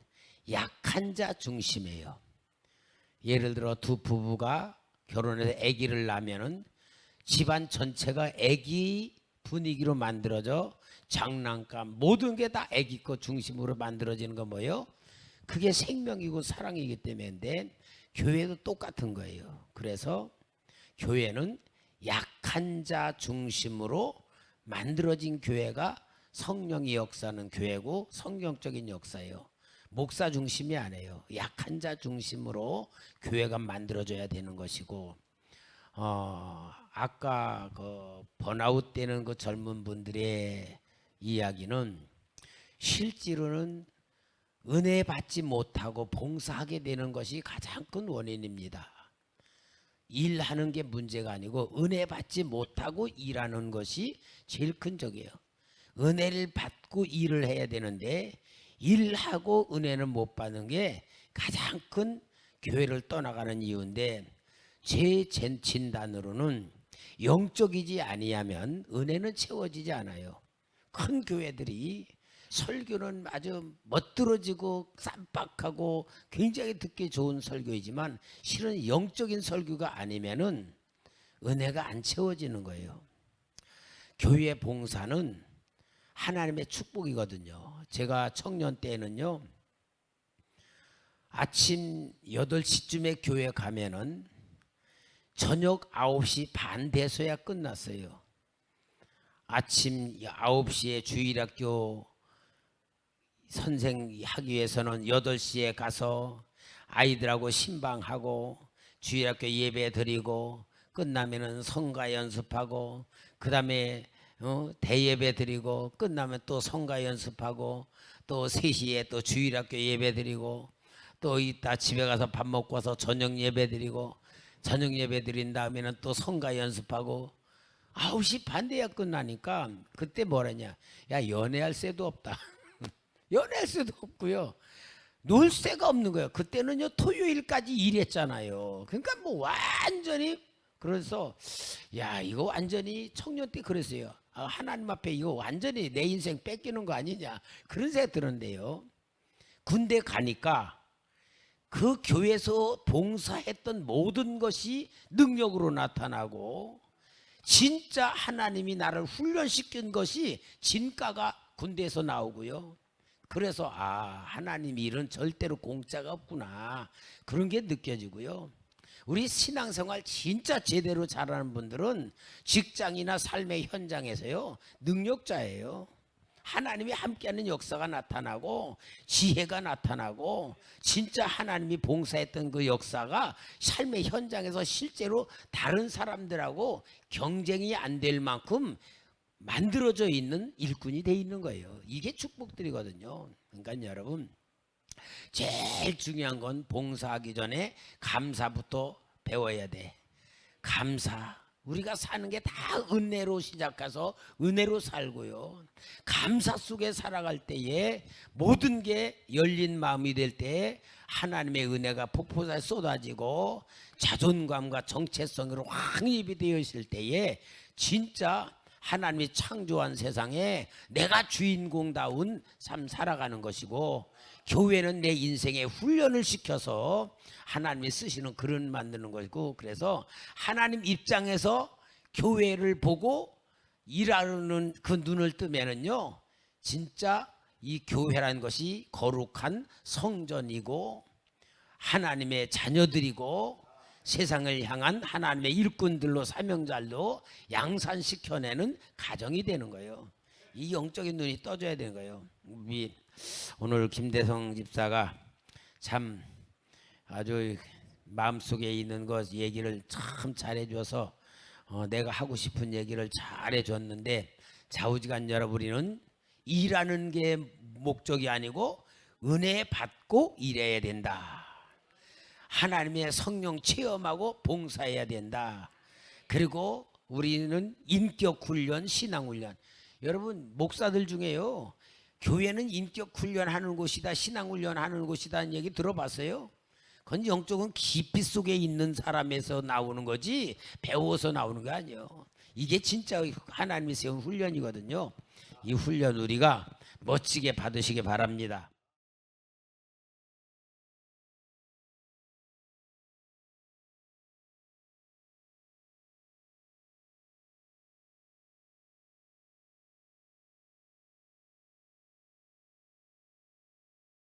약한 자 중심이에요. 예를 들어 두 부부가 결혼해서 아기를 낳으면은 집안 전체가 아기 분위기로 만들어져 장난감 모든 게 다 아기 거 중심으로 만들어지는 거 뭐예요? 그게 생명이고 사랑이기 때문에 교회도 똑같은 거예요. 그래서 교회는 약한 자 중심으로 만들어진 교회가 성령이 역사하는 교회고 성경적인 역사예요. 목사 중심이 아니에요. 약한 자 중심으로 교회가 만들어져야 되는 것이고, 아까 그 번아웃 되는 그 젊은 분들의 이야기는 실제로는 은혜 받지 못하고 봉사하게 되는 것이 가장 큰 원인입니다. 일하는 게 문제가 아니고 은혜 받지 못하고 일하는 것이 제일 큰 적이에요. 은혜를 받고 일을 해야 되는데 일하고 은혜는 못 받는 게 가장 큰 교회를 떠나가는 이유인데, 제 진단으로는 영적이지 아니하면 은혜는 채워지지 않아요. 큰 교회들이 설교는 아주 멋들어지고 쌈박하고 굉장히 듣기 좋은 설교이지만 실은 영적인 설교가 아니면은 은혜가 안 채워지는 거예요. 교회 봉사는 하나님의 축복이거든요. 제가 청년 때는요, 아침 8시쯤에 교회 가면은 저녁 9시 반 돼서야 끝났어요. 아침 9시에 주일학교 선생 하기 위해서는 8시에 가서 아이들하고 신방하고 주일학교 예배 드리고 끝나면은 성가 연습하고 그 다음에 대예배 드리고 끝나면 또 성가 연습하고 또 3시에 또 주일학교 예배 드리고 또 이따 집에 가서 밥 먹고 와서 저녁 예배 드리고 저녁 예배 드린 다음에는 또 성가 연습하고 9시 반 돼야 끝나니까 그때 뭐라냐, 야 연애할 새도 없다. 연애할 새도 없고요, 놀 새가 없는 거예요. 그때는요 토요일까지 일했잖아요. 그러니까 뭐 완전히, 그래서 야 이거 완전히 청년 때 그랬어요. 하나님 앞에 이거 완전히 내 인생 뺏기는 거 아니냐 그런 생각 들었는데요, 군대 가니까 그 교회에서 봉사했던 모든 것이 능력으로 나타나고 진짜 하나님이 나를 훈련시킨 것이 진가가 군대에서 나오고요. 그래서 하나님 일은 절대로 공짜가 없구나 그런 게 느껴지고요. 우리 신앙생활 진짜 제대로 잘하는 분들은 직장이나 삶의 현장에서요 능력자예요. 하나님이 함께하는 역사가 나타나고 지혜가 나타나고 진짜 하나님이 봉사했던 그 역사가 삶의 현장에서 실제로 다른 사람들하고 경쟁이 안 될 만큼 만들어져 있는 일꾼이 돼 있는 거예요. 이게 축복들이거든요. 그러니까 여러분, 제일 중요한 건 봉사하기 전에 감사부터 배워야 돼. 감사. 우리가 사는 게 다 은혜로 시작해서 은혜로 살고요. 감사 속에 살아갈 때에 모든 게 열린 마음이 될 때에 하나님의 은혜가 폭포에 쏟아지고 자존감과 정체성으로 확립이 되어 있을 때에 진짜 하나님이 창조한 세상에 내가 주인공다운 삶 살아가는 것이고, 교회는 내 인생에 훈련을 시켜서 하나님이 쓰시는 그런 만드는 것이고, 그래서 하나님 입장에서 교회를 보고 일하는 그 눈을 뜨면은요 진짜 이 교회라는 것이 거룩한 성전이고 하나님의 자녀들이고 세상을 향한 하나님의 일꾼들로 사명자로 양산시켜내는 가정이 되는 거예요. 이 영적인 눈이 떠져야 되는 거예요. 우리 오늘 김대성 집사가 참 아주 마음속에 있는 것 얘기를 참 잘해줘서 내가 하고 싶은 얘기를 잘해줬는데, 좌우지간여러 우리는 일하는 게 목적이 아니고 은혜 받고 일해야 된다. 하나님의 성령 체험하고 봉사해야 된다. 그리고 우리는 인격 훈련, 신앙 훈련. 여러분 목사들 중에요 교회는 인격 훈련하는 곳이다, 신앙 훈련하는 곳이다는 얘기 들어봤어요? 그건 영적은 깊이 속에 있는 사람에서 나오는 거지 배워서 나오는 게 아니에요. 이게 진짜 하나님이 세운 훈련이거든요. 이 훈련 우리가 멋지게 받으시기 바랍니다.